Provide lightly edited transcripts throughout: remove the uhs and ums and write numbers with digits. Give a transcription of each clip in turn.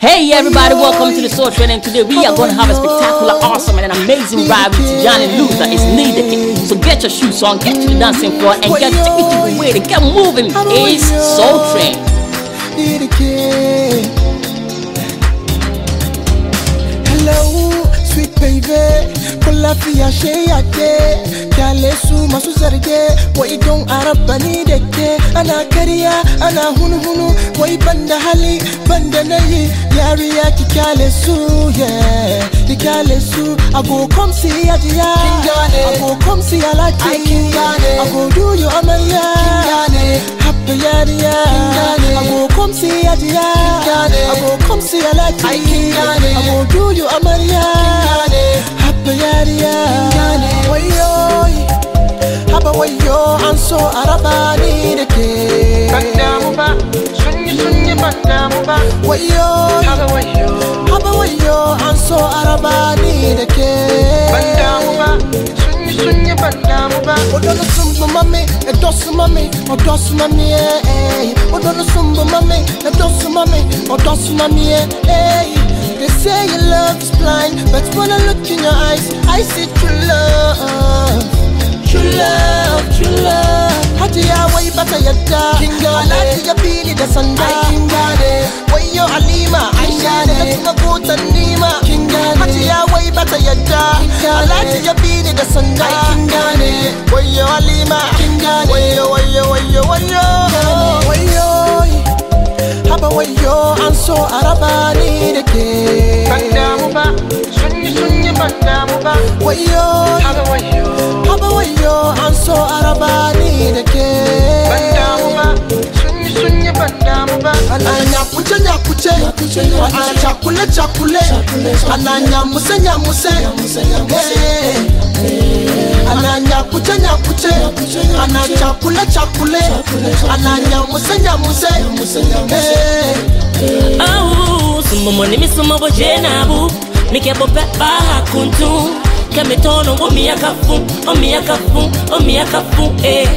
Hey everybody, welcome to the Soul Train, and today we are going to have a spectacular, awesome and an amazing ride with Johnny Luther. It's Need. So get your shoes on, get to the dancing floor and get to the way to get moving. It's Soul Train. Hello, sweet baby. Kulafia sheyake Kalesu masu zarge Wai don arabani deke Ana kariya, ana hunu Wai banda hali, banda nayi Yariya ki kalesu, yeah Ki kalesu I go come see ajiya I go come see alati I go do you amaya Happy yariya I go come see ajiya I go come see alati I go do you amaya Haba wayo anso arabani deke Bandamuba sunyi bandamuba Wayo Haba wayo anso arabani deke Bandamuba sunyi bandamuba Odono sumbu mami edosu mami odosu mami Odono sumbu mami edosu mami odosu mami They say your love is blind, but when I look in your eyes, I see true love. True love, true love. Hatiya way bata yadda Alati ya pili da sanda Wayo Halima Aishane Tuna kuta nima Hatiya way bata yadda Alati ya pili da sanda Wayo Halima Wayo Haba wayo anso arabani deke Bandamuba sunyi bandamuba Wayo Haba wayo anso arabani deke Bandamuba sunyi bandamuba Ana nyakuche Ana chakule Ana nyamuse Ana nyakuche Ana chakule Ana nyamuse Oh, sumo money mi sumo bojenabu Mike bo pepa hakuntu Kametono omi akafu eh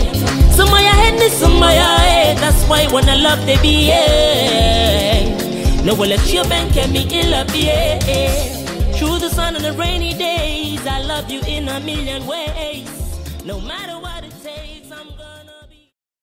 Sumo ya head sumo ya That's why when I love they be No will let you bank me in love Through the sun and the rainy days I love you in a million ways No matter what